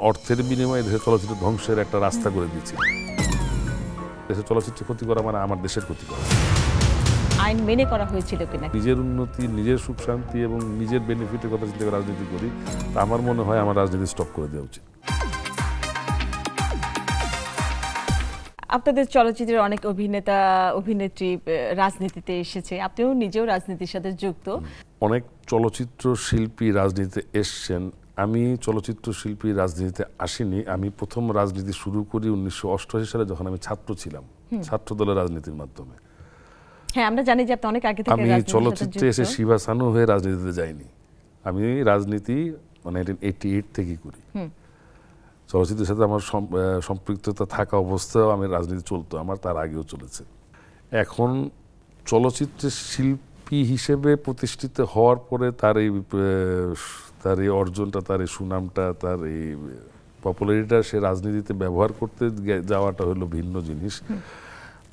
অর্থের বিনিময়ে দেশের চলচ্চিত্র ধ্বংসের একটা রাস্তা করে দিয়েছিল। দেশের চলচ্চিত্র ক্ষতি করা মানে আমার দেশের ক্ষতি করা। আইন মেনে করা হয়েছিল কিনা, নিজের উন্নতি, নিজের সুখ শান্তি এবং নিজের বেনিফিটের কথা চিন্তা করে রাজনীতি করি, তা আমার মনে হয় আমার রাজনীতি স্টপ করে দেওয়া উচিত। আপনাদের চলচ্চিত্রের অনেক অভিনেতা অভিনেত্রী রাজনীতিতে এসেছে, আপনিও নিজেও রাজনীতির সাথে যুক্ত। অনেক চলচ্চিত্র শিল্পী রাজনীতিতে এসছেন, আমি চলচ্চিত্র শিল্পী রাজনীতিতে আসিনি। আমি প্রথম রাজনীতি শুরু করি 1988 সালে, যখন আমি ছাত্র ছিলাম, ছাত্র দলের রাজনীতির মাধ্যমে। হ্যাঁ, আমরা জানি যে আপনি অনেক আগে থেকে আমি চলচ্চিত্রে এসে শিবা সানু হয়ে রাজনীতিতে যাইনি। আমি রাজনীতি 1988 থেকেই করি। চলচ্চিত্রের সাথে আমার সম্পৃক্ততা থাকা অবস্থায়ও আমি রাজনীতি চলতো আমার, তার আগেও চলেছে। এখন চলচ্চিত্রের শিল্পী হিসেবে প্রতিষ্ঠিত হওয়ার পরে তার এই অর্জনটা, তার এই সুনামটা, তার এই পপুলারিটা সে রাজনীতিতে ব্যবহার করতে যাওয়াটা হলো ভিন্ন জিনিস।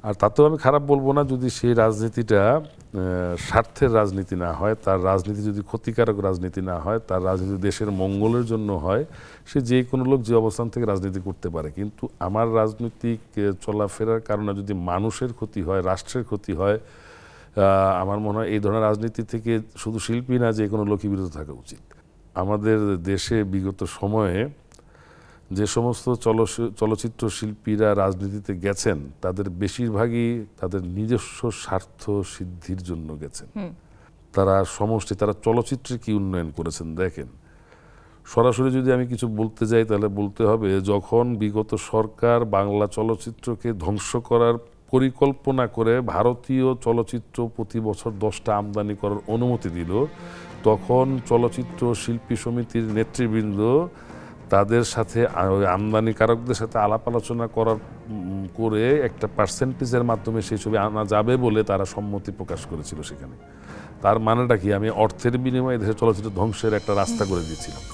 আর তাতেও আমি খারাপ বলবো না যদি সেই রাজনীতিটা স্বার্থের রাজনীতি না হয়, তার রাজনীতি যদি ক্ষতিকারক রাজনীতি না হয়, তার রাজনীতি দেশের মঙ্গলের জন্য হয়, সে যে কোনো লোক যে অবস্থান থেকে রাজনীতি করতে পারে। কিন্তু আমার রাজনৈতিক চলাফেরার কারণে যদি মানুষের ক্ষতি হয়, রাষ্ট্রের ক্ষতি হয়, আমার মনে হয় এই ধরনের রাজনীতি থেকে শুধু শিল্পী না, যে কোনো লোকই বিরত থাকা উচিত। আমাদের দেশে বিগত সময়ে যে সমস্ত চলচ্চিত্র শিল্পীরা রাজনীতিতে গেছেন, তাদের বেশিরভাগই তাদের নিজস্ব স্বার্থ সিদ্ধির জন্য গেছেন। তারা চলচ্চিত্রে কি উন্নয়ন করেছেন দেখেন। সরাসরি যদি আমি কিছু বলতে যাই তাহলে বলতে হবে, যখন বিগত সরকার বাংলা চলচ্চিত্রকে ধ্বংস করার পরিকল্পনা করে ভারতীয় চলচ্চিত্র প্রতি বছর 10টা আমদানি করার অনুমতি দিল, তখন চলচ্চিত্র শিল্পী সমিতির নেতৃবৃন্দ তাদের সাথে আমদানিকারকদের সাথে আলাপ আলোচনা করে একটা পার্সেন্টেজের মাধ্যমে সেই ছবি আনা যাবে বলে তারা সম্মতি প্রকাশ করেছিল সেখানে। তার মানেটা কি? আমি অর্থের বিনিময়ে দেশের চলচ্চিত্র ধ্বংসের একটা রাস্তা করে দিয়েছিলাম।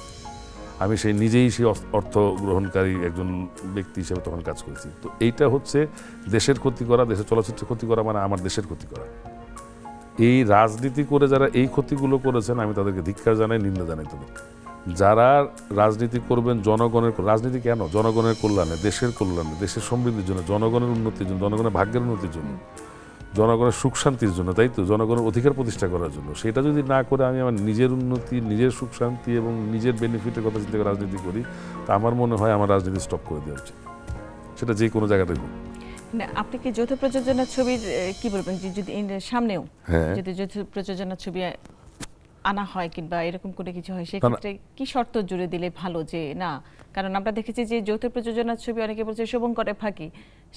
আমি নিজেই সেই অর্থ গ্রহণকারী একজন ব্যক্তি হিসেবে তখন কাজ করেছি। তো এইটা হচ্ছে দেশের ক্ষতি করা, দেশের চলচ্চিত্রের ক্ষতি করা মানে আমার দেশের ক্ষতি করা। এই রাজনীতি করে যারা এই ক্ষতিগুলো করেছেন, আমি তাদেরকে ধিক্কার জানাই, নিন্দা জানাই। তাদেরকে যারা রাজনীতি করবেন জনগণের, রাজনীতি কেন? জনগণের কল্যাণে, দেশের কল্যাণে, দেশের সমৃদ্ধির জন্য, জনগণের উন্নতির জন্য, জনগণের ভাগ্যের উন্নতির জন্য, জনগণের সুখ শান্তির জন্য, তাই তো? জনগণের অধিকার প্রতিষ্ঠা করার জন্য। সেটা যদি না করে আমি আমার নিজের উন্নতি, নিজের সুখ শান্তি এবং নিজের বেনিফিটের কথা চিন্তা করে রাজনীতি করি, তা আমার মনে হয় আমার রাজনীতি স্টপ করে দেওয়া উচিত, সেটা যে কোনো জায়গাতে হোক। আপনি কি যৌথ প্রযোজনার ছবির কি বলবেন, যে যদি সামনেও যদি যৌথ প্রযোজনার ছবি আনা হয় কিংবা এরকম করে কিছু হয়, সেক্ষেত্রে কি শর্ত জুড়ে দিলে ভালো? যে না, কারণ আমরা দেখেছি যে যৌথ প্রযোজনার ছবি অনেকে বলছে শোভন করে ফাঁকি,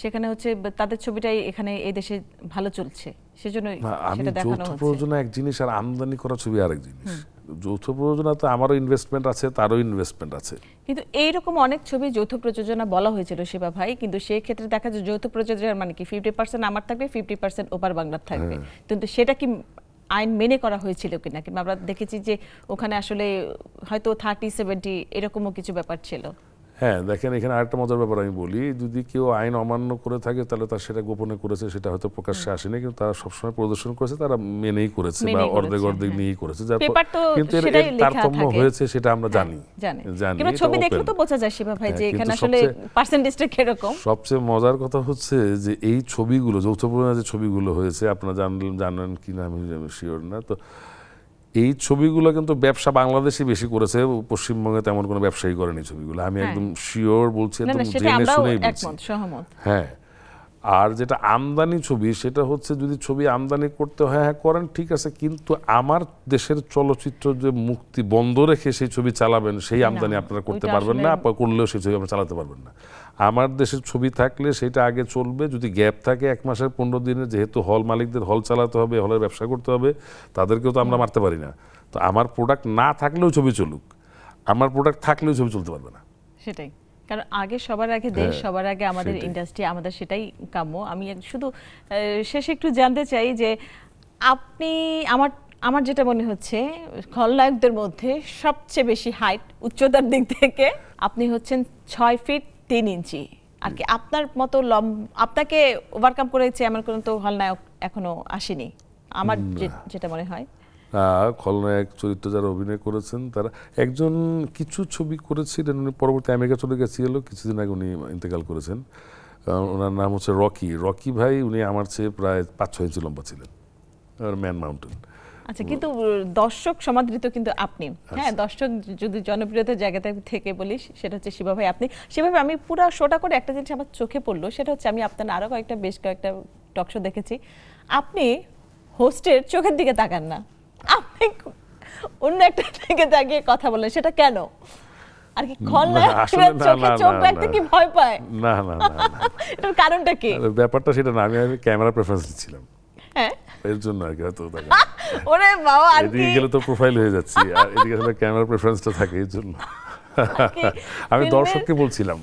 সেখানে হচ্ছে তাদের ছবিটাই এখানে এই দেশে ভালো চলছে, সেজন্য সেটা দেখানো হচ্ছে। যৌথ প্রযোজনা এক জিনিস আর আমদানি করা ছবি আরেক জিনিস। যৌথ প্রযোজনা তো আমারও ইনভেস্টমেন্ট আছে, তারও ইনভেস্টমেন্ট আছে। কিন্তু এইরকম অনেক ছবি যৌথ প্রযোজনা বলা হয়েছিল শিবা ভাই, কিন্তু সেই ক্ষেত্রে দেখা যায় যৌথ প্রযোজনার মানে কি 50% আমার থাকবে, 50% ওপার বাংলার থাকবে। কিন্তু সেটা কি আইন মেনে করা হয়েছিল কিনা? কিংবা আমরা দেখেছি যে ওখানে আসলে হয়তো 30-70 এরকমও কিছু ব্যাপার ছিল। হ্যাঁ, দেখেন এখানে আরেকটা মজার ব্যাপার আমি বলি, যদি কেউ আইন অমান্য করে থাকে তাহলে তার সেটা গোপনে করেছে, সেটা হয়তো প্রকাশ্যে আসেনি, কিন্তু তারা সবসময় প্রদর্শন করেছে, তারা মেনেই করেছে বা অর্ধেক নিয়েই করেছে। কিন্তু তারতম্য হয়েছে সেটা আমরা জানি। কিন্তু ছবি দেখলে তো বোঝা যায় শিবা ভাই যে এখানে আসলে পার্সেন্টেজটা কিরকম। সবচেয়ে মজার কথা হচ্ছে যে এই ছবিগুলো, যৌথ প্রযোজনা যে ছবিগুলো হয়েছে, আপনারা জানেন কিনা আমি শিওর না, তো এই ছবিগুলো কিন্তু ব্যবসা বাংলাদেশই বেশি করেছে, পশ্চিমবঙ্গে তেমন কোনো ব্যবসায়ী করেনি ছবিগুলো, আমি একদম শিওর বলছি, একদম জেনে শুনেই বলছি। হ্যাঁ, আর যেটা আমদানি ছবি, সেটা হচ্ছে যদি ছবি আমদানি করতে হয়, হ্যাঁ করেন, ঠিক আছে, কিন্তু আমার দেশের চলচ্চিত্র যে মুক্তি বন্ধ রেখে সেই ছবি চালাবেন, সেই আমদানি আপনারা করতে পারবেন না, করলেও সেই ছবি আপনারা চালাতে পারবেন না। আমার দেশের ছবি থাকলে সেটা আগে চলবে, যদি গ্যাপ থাকে 1 মাসের 15 দিনের, যেহেতু হল মালিকদের হল চালাতে হবে, হলের ব্যবসা করতে হবে, তাদেরকেও তো আমরা মারতে পারি না। তো আমার প্রোডাক্ট না থাকলেও ছবি চলুক, আমার প্রোডাক্ট থাকলেও ছবি চলতে পারবে না। সেটাই, কারণ আগে সবার আগে দেশ, সবার আগে আমাদের ইন্ডাস্ট্রি, আমাদের সেটাই কাম্য। আমি শুধু শেষে একটু জানতে চাই যে আপনি, আমার যেটা মনে হচ্ছে খলনায়কদের মধ্যে সবচেয়ে বেশি হাইট, উচ্চতার দিক থেকে আপনি হচ্ছেন 6 ফিট 3 ইঞ্চি। আর কি আপনার মতো আপনাকে ওভারকাম করেছে এমন কোনো তো খলনায়ক এখনো আসেনি আমার যেটা মনে হয়। খলনায়ক চরিত্র যারা অভিনয় করেছেন তারা একজন কিছু ছবি করেছিলেন, উনি পরবর্তী আমেরিকা চলে গেছিল, কিছুদিন আগে উনি ইন্তেকাল করেছেন। ওনার নাম হচ্ছে রকি ভাই। উনি আমার চেয়ে প্রায় 5-6 ইঞ্চি লম্বা ছিলেন, ম্যান মাউন্টেন। আচ্ছা, কিন্তু দর্শক সমাদৃত কিন্তু আপনি, হ্যাঁ, দর্শক যদি জনপ্রিয়তার জায়গা থেকে বলি সেটা হচ্ছে শিবা ভাই আপনি। সেভাবে আমি পুরো শোটা করে একটা জিনিস আমার চোখে পড়লো, সেটা হচ্ছে আমি আপনার আরো বেশ কয়েকটা টক শো দেখেছি, আপনি হোস্টের চোখের দিকে তাকান না, আপনি অন্য একটা দিকে তাকিয়ে কথা বলেন, সেটা কেন? আর কি খলনায়কের চোখে চোখ রাখতে কি ভয় পায়? না না না, এটার কারণটা কি? ব্যাপারটা সেটা না, আমি ক্যামেরা প্রেফারেন্স দিচ্ছিলাম, হ্যাঁ, এর জন্য আর কি। হয়তো ওরে বাবা, আর কি এদিকে গেলে তো প্রোফাইল হয়ে যাচ্ছে, আর এদিকে ক্যামেরা প্রেফারেন্সটা থাকে, এর জন্য আমি দর্শককে বলছিলাম।